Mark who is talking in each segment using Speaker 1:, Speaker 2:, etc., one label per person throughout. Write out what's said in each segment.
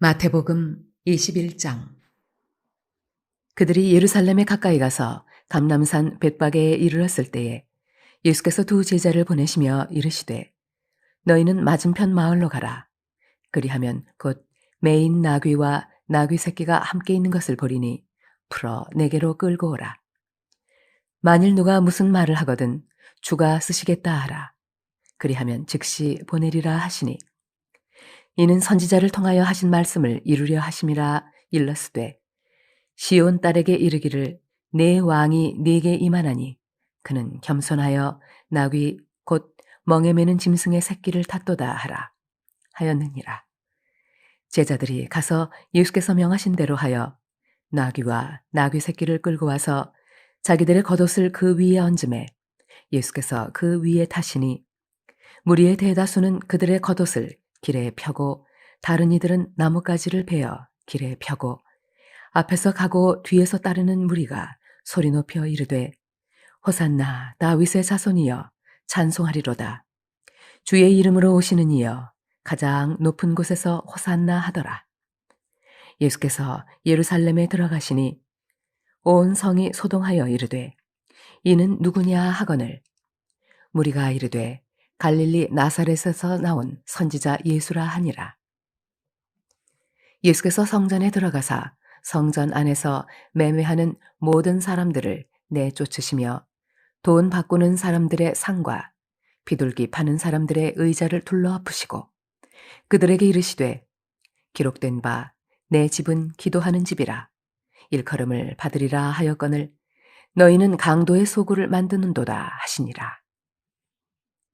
Speaker 1: 마태복음 21장. 그들이 예루살렘에 가까이 가서 감람산 벳바게에 이르렀을 때에 예수께서 두 제자를 보내시며 이르시되 너희는 맞은편 마을로 가라. 그리하면 곧 매인 나귀와 나귀 새끼가 함께 있는 것을 보리니 풀어 내게로 끌고 오라. 만일 누가 무슨 말을 하거든 주가 쓰시겠다 하라. 그리하면 즉시 보내리라 하시니 이는 선지자를 통하여 하신 말씀을 이루려 하심이라. 일러스되 시온 딸에게 이르기를 내 왕이 네게 임하나니 그는 겸손하여 나귀 곧 멍에 매는 짐승의 새끼를 탔도다 하라 하였느니라. 제자들이 가서 예수께서 명하신 대로 하여 나귀와 나귀 새끼를 끌고 와서 자기들의 겉옷을 그 위에 얹음에 예수께서 그 위에 타시니 무리의 대다수는 그들의 겉옷을 길에 펴고 다른 이들은 나뭇가지를 베어 길에 펴고 앞에서 가고 뒤에서 따르는 무리가 소리 높여 이르되 호산나 다윗의 자손이여 찬송하리로다. 주의 이름으로 오시는 이여 가장 높은 곳에서 호산나 하더라. 예수께서 예루살렘에 들어가시니 온 성이 소동하여 이르되 이는 누구냐 하거늘 무리가 이르되 갈릴리 나사렛에서 나온 선지자 예수라 하니라. 예수께서 성전에 들어가사 성전 안에서 매매하는 모든 사람들을 내쫓으시며 돈 바꾸는 사람들의 상과 비둘기 파는 사람들의 의자를 둘러엎으시고 그들에게 이르시되 기록된 바 내 집은 기도하는 집이라 일컬음을 받으리라 하였거늘 너희는 강도의 소굴을 만드는도다 하시니라.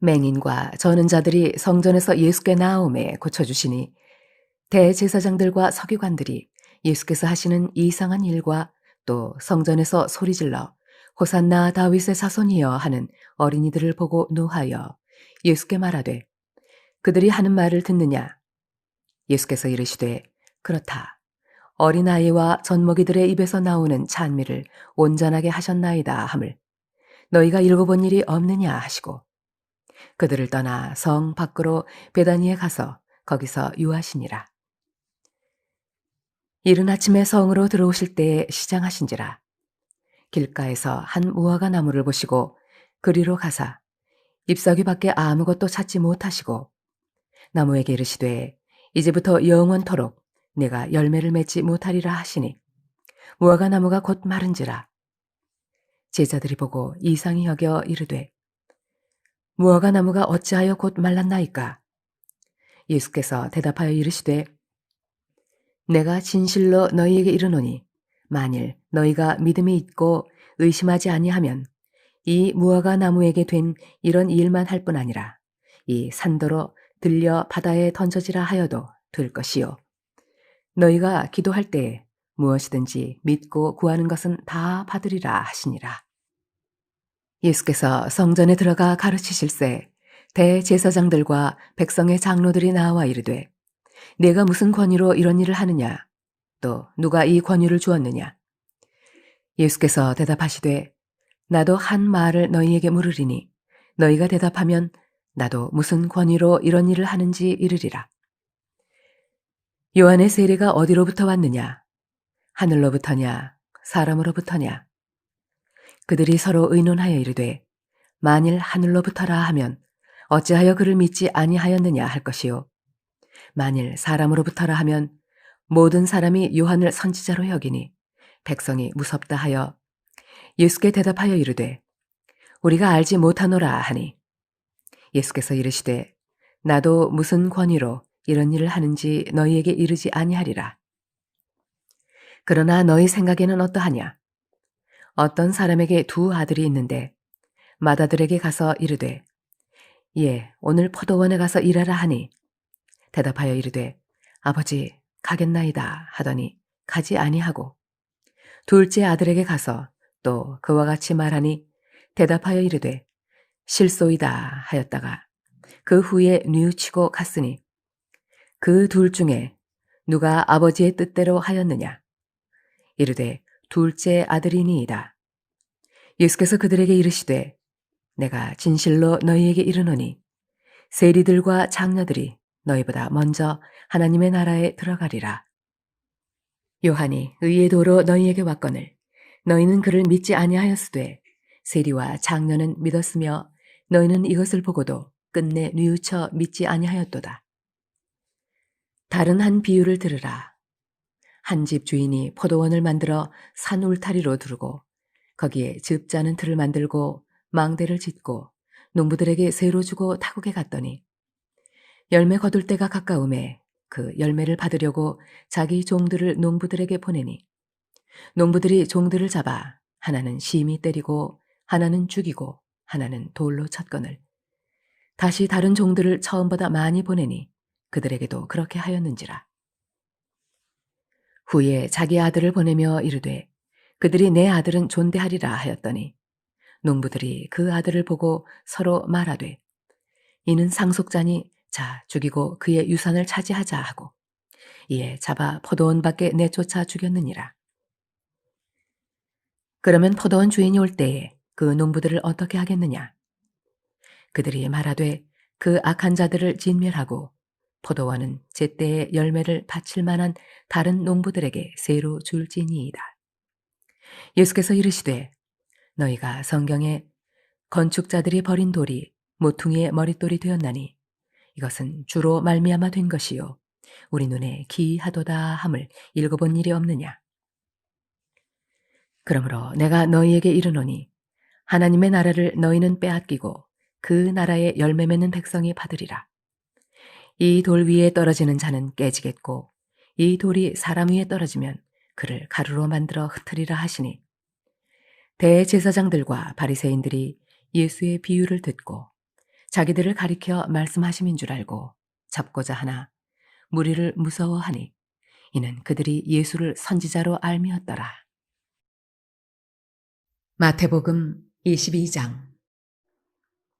Speaker 1: 맹인과 저는 자들이 성전에서 예수께 나아오매 고쳐주시니 대제사장들과 서기관들이 예수께서 하시는 이상한 일과 또 성전에서 소리질러 호산나 다윗의 자손이여 하는 어린이들을 보고 노하여 예수께 말하되 그들이 하는 말을 듣느냐. 예수께서 이르시되 그렇다. 어린아이와 젖먹이들의 입에서 나오는 찬미를 온전하게 하셨나이다 함을 너희가 읽어본 일이 없느냐 하시고 그들을 떠나 성 밖으로 베다니에 가서 거기서 유하시니라. 이른 아침에 성으로 들어오실 때에 시장하신지라. 길가에서 한 무화과 나무를 보시고 그리로 가사 잎사귀 밖에 아무것도 찾지 못하시고 나무에게 이르시되 이제부터 영원토록 내가 열매를 맺지 못하리라 하시니 무화과 나무가 곧 마른지라. 제자들이 보고 이상히 여겨 이르되 무화과 나무가 어찌하여 곧 말랐나이까? 예수께서 대답하여 이르시되 내가 진실로 너희에게 이르노니 만일 너희가 믿음이 있고 의심하지 아니하면 이 무화과 나무에게 된 이런 일만 할 뿐 아니라 이 산더러 들려 바다에 던져지라 하여도 될 것이요 너희가 기도할 때에 무엇이든지 믿고 구하는 것은 다 받으리라 하시니라. 예수께서 성전에 들어가 가르치실세 대제사장들과 백성의 장로들이 나와 이르되 내가 무슨 권위로 이런 일을 하느냐 또 누가 이 권위를 주었느냐. 예수께서 대답하시되 나도 한 말을 너희에게 물으리니 너희가 대답하면 나도 무슨 권위로 이런 일을 하는지 이르리라. 요한의 세례가 어디로부터 왔느냐? 하늘로부터냐? 사람으로부터냐? 그들이 서로 의논하여 이르되 만일 하늘로부터라 하면 어찌하여 그를 믿지 아니하였느냐 할 것이요 만일 사람으로부터라 하면 모든 사람이 요한을 선지자로 여기니 백성이 무섭다 하여 예수께 대답하여 이르되 우리가 알지 못하노라 하니 예수께서 이르시되 나도 무슨 권위로 이런 일을 하는지 너희에게 이르지 아니하리라. 그러나 너희 생각에는 어떠하냐? 어떤 사람에게 두 아들이 있는데 맏아들에게 가서 이르되 예, 오늘 포도원에 가서 일하라 하니 대답하여 이르되 아버지 가겠나이다 하더니 가지 아니하고 둘째 아들에게 가서 또 그와 같이 말하니 대답하여 이르되 실소이다 하였다가 그 후에 뉘우치고 갔으니 그 둘 중에 누가 아버지의 뜻대로 하였느냐? 이르되 둘째 아들이니이다. 예수께서 그들에게 이르시되 내가 진실로 너희에게 이르노니 세리들과 장녀들이 너희보다 먼저 하나님의 나라에 들어가리라. 요한이 의의 도로 너희에게 왔거늘 너희는 그를 믿지 아니하였으되 세리와 장로는 믿었으며 너희는 이것을 보고도 끝내 뉘우쳐 믿지 아니하였도다. 다른 한 비유를 들으라. 한 집 주인이 포도원을 만들어 산 울타리로 두르고 거기에 즙자는 틀을 만들고 망대를 짓고 농부들에게 새로 주고 타국에 갔더니 열매 거둘 때가 가까움에 그 열매를 받으려고 자기 종들을 농부들에게 보내니 농부들이 종들을 잡아 하나는 심히 때리고 하나는 죽이고 하나는 돌로 쳤거늘 다시 다른 종들을 처음보다 많이 보내니 그들에게도 그렇게 하였는지라. 후에 자기 아들을 보내며 이르되 그들이 내 아들은 존대하리라 하였더니 농부들이 그 아들을 보고 서로 말하되 이는 상속자니 자 죽이고 그의 유산을 차지하자 하고 이에 잡아 포도원 밖에 내쫓아 죽였느니라. 그러면 포도원 주인이 올 때에 그 농부들을 어떻게 하겠느냐? 그들이 말하되 그 악한 자들을 진멸하고 포도원은 제때에 열매를 바칠 만한 다른 농부들에게 새로 줄지니이다. 예수께서 이르시되 너희가 성경에 건축자들이 버린 돌이 모퉁이의 머릿돌이 되었나니 이것은 주로 말미암아 된 것이요 우리 눈에 기이하도다 함을 읽어본 일이 없느냐. 그러므로 내가 너희에게 이르노니 하나님의 나라를 너희는 빼앗기고 그 나라의 열매 맺는 백성이 받으리라. 이 돌 위에 떨어지는 자는 깨지겠고 이 돌이 사람 위에 떨어지면 그를 가루로 만들어 흩으리라 하시니 대제사장들과 바리새인들이 예수의 비유를 듣고 자기들을 가리켜 말씀하심인 줄 알고 잡고자 하나 무리를 무서워하니 이는 그들이 예수를 선지자로 알미었더라. 마태복음 22장.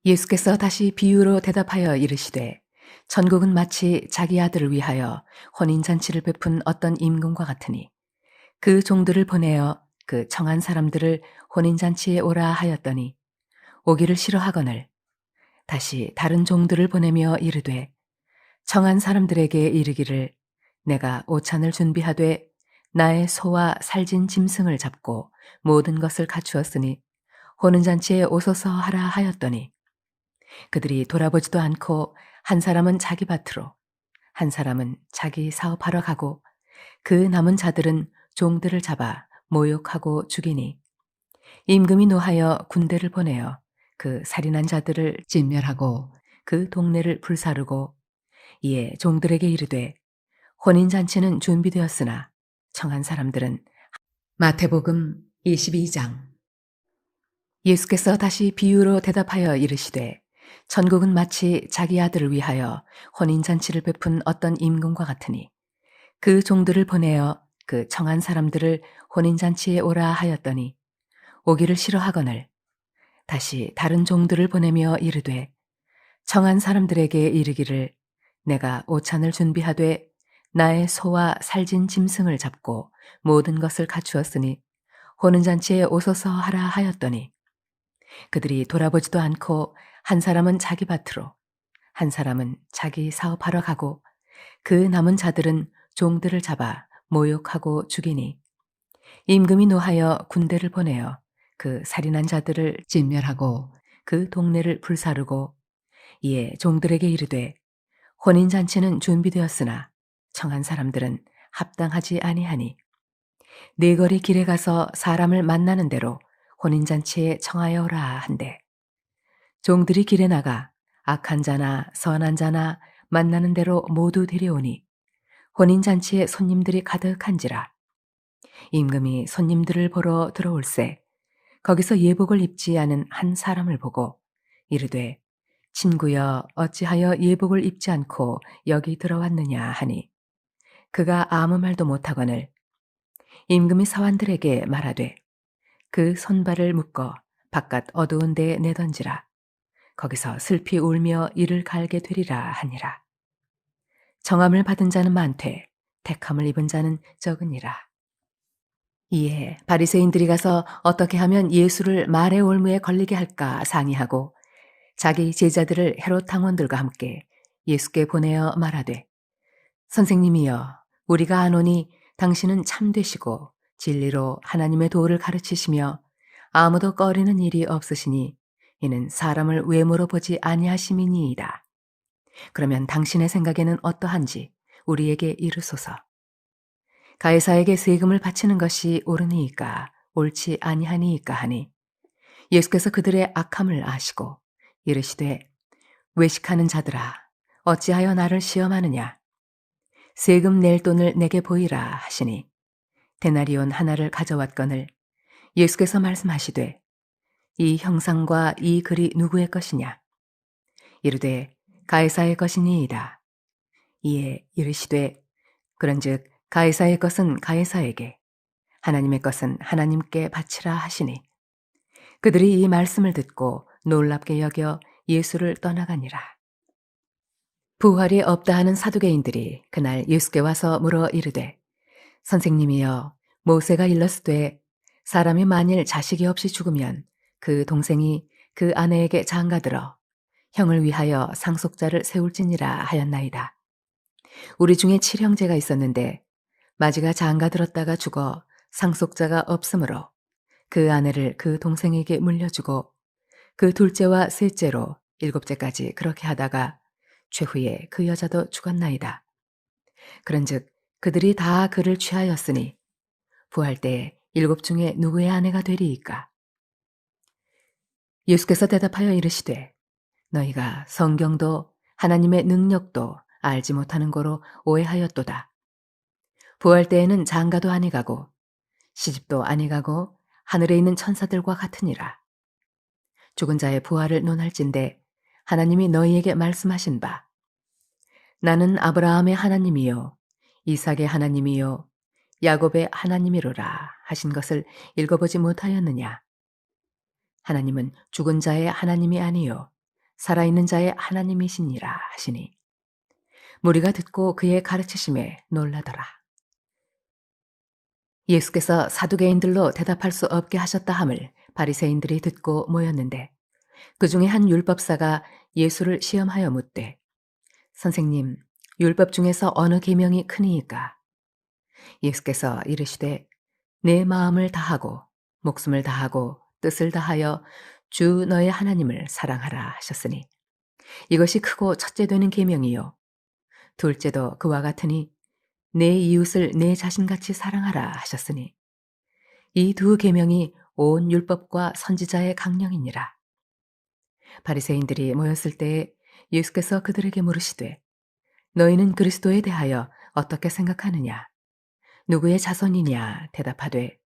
Speaker 1: 예수께서 다시 비유로 대답하여 이르시되 천국은 마치 자기 아들을 위하여 혼인잔치를 베푼 어떤 임금과 같으니 그 종들을 보내어 그 청한 사람들을 혼인잔치에 오라 하였더니 오기를 싫어하거늘 다시 다른 종들을 보내며 이르되 청한 사람들에게 이르기를 내가 오찬을 준비하되 나의 소와 살진 짐승을 잡고 모든 것을 갖추었으니 혼인잔치에 오소서 하라 하였더니 그들이 돌아보지도 않고 한 사람은 자기 밭으로 한 사람은 자기 사업하러 가고 그 남은 자들은 종들을 잡아 모욕하고 죽이니 임금이 노하여 군대를 보내어 그 살인한 자들을 진멸하고 그 동네를 불사르고 이에 종들에게 이르되 혼인잔치는 준비되었으나 청한 사람들은 마태복음 22장. 예수께서 다시 비유로 대답하여 이르시되 천국은 마치 자기 아들을 위하여 혼인잔치를 베푼 어떤 임금과 같으니 그 종들을 보내어 그 청한 사람들을 혼인잔치에 오라 하였더니 오기를 싫어하거늘 다시 다른 종들을 보내며 이르되 청한 사람들에게 이르기를 내가 오찬을 준비하되 나의 소와 살진 짐승을 잡고 모든 것을 갖추었으니 혼인잔치에 오소서 하라 하였더니 그들이 돌아보지도 않고 한 사람은 자기 밭으로 한 사람은 자기 사업하러 가고 그 남은 자들은 종들을 잡아 모욕하고 죽이니 임금이 노하여 군대를 보내어 그 살인한 자들을 진멸하고 그 동네를 불사르고 이에 종들에게 이르되 혼인잔치는 준비되었으나 청한 사람들은 합당하지 아니하니 네 거리 길에 가서 사람을 만나는 대로 혼인잔치에 청하여 오라 한대 종들이 길에 나가 악한 자나 선한 자나 만나는 대로 모두 데려오니 혼인잔치에 손님들이 가득한지라 임금이 손님들을 보러 들어올세 거기서 예복을 입지 않은 한 사람을 보고 이르되 친구여 어찌하여 예복을 입지 않고 여기 들어왔느냐 하니 그가 아무 말도 못하거늘 임금이 사환들에게 말하되 그 손발을 묶어 바깥 어두운 데에 내던지라 거기서 슬피 울며 이를 갈게 되리라 하니라. 정함을 받은 자는 많되 택함을 입은 자는 적으니라. 이에 바리새인들이 가서 어떻게 하면 예수를 말의 올무에 걸리게 할까 상의하고 자기 제자들을 헤롯 당원들과 함께 예수께 보내어 말하되 선생님이여 우리가 아노니 당신은 참되시고 진리로 하나님의 도를 가르치시며 아무도 꺼리는 일이 없으시니 이는 사람을 외모로 보지 아니하심이니이다. 그러면 당신의 생각에는 어떠한지 우리에게 이르소서. 가이사에게 세금을 바치는 것이 옳으니이까 옳지 아니하니이까 하니 예수께서 그들의 악함을 아시고 이르시되 외식하는 자들아 어찌하여 나를 시험하느냐 세금 낼 돈을 내게 보이라 하시니 데나리온 하나를 가져왔거늘 예수께서 말씀하시되 이 형상과 이 글이 누구의 것이냐 이르되 가이사의 것이니이다. 이에 이르시되 그런즉 가이사의 것은 가이사에게 하나님의 것은 하나님께 바치라 하시니 그들이 이 말씀을 듣고 놀랍게 여겨 예수를 떠나가니라. 부활이 없다 하는 사두개인들이 그날 예수께 와서 물어 이르되 선생님이여 모세가 일렀으되 사람이 만일 자식이 없이 죽으면 그 동생이 그 아내에게 장가들어 형을 위하여 상속자를 세울지니라 하였나이다. 우리 중에 7형제가 있었는데 마지가 장가들었다가 죽어 상속자가 없으므로 그 아내를 그 동생에게 물려주고 그 둘째와 셋째로 7째까지 그렇게 하다가 최후에 그 여자도 죽었나이다. 그런즉 그들이 다 그를 취하였으니 부활 때에 7 중에 누구의 아내가 되리이까? 예수께서 대답하여 이르시되 너희가 성경도 하나님의 능력도 알지 못하는 거로 오해하였도다. 부활 때에는 장가도 아니가고 시집도 아니가고 하늘에 있는 천사들과 같으니라. 죽은 자의 부활을 논할진대 하나님이 너희에게 말씀하신 바 나는 아브라함의 하나님이요 이삭의 하나님이요 야곱의 하나님이로라 하신 것을 읽어보지 못하였느냐. 하나님은 죽은 자의 하나님이 아니요 살아있는 자의 하나님이시니라 하시니 무리가 듣고 그의 가르치심에 놀라더라. 예수께서 사두개인들로 대답할 수 없게 하셨다 함을 바리새인들이 듣고 모였는데 그 중에 한 율법사가 예수를 시험하여 묻되 선생님 율법 중에서 어느 계명이 크니이까? 예수께서 이르시되 내 마음을 다하고 목숨을 다하고 뜻을 다하여 주 너의 하나님을 사랑하라 하셨으니 이것이 크고 첫째 되는 계명이요 둘째도 그와 같으니 내 이웃을 내 자신같이 사랑하라 하셨으니 이 두 계명이 온 율법과 선지자의 강령이니라. 바리새인들이 모였을 때에 예수께서 그들에게 물으시되 너희는 그리스도에 대하여 어떻게 생각하느냐? 누구의 자손이냐? 대답하되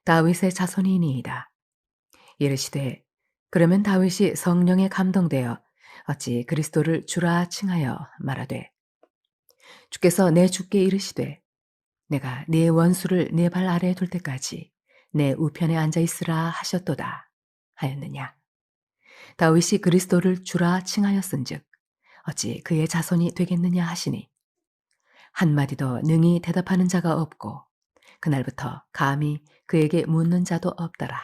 Speaker 1: 다윗의 자손이니이다. 이르시되 그러면 다윗이 성령에 감동되어 어찌 그리스도를 주라 칭하여 말하되 주께서 내 주께 이르시되 내가 네 원수를 네 발 아래에 둘 때까지 내 우편에 앉아 있으라 하셨도다 하였느냐. 다윗이 그리스도를 주라 칭하였은즉 어찌 그의 자손이 되겠느냐 하시니 한마디도 능히 대답하는 자가 없고 그날부터 감히 그에게 묻는 자도 없더라.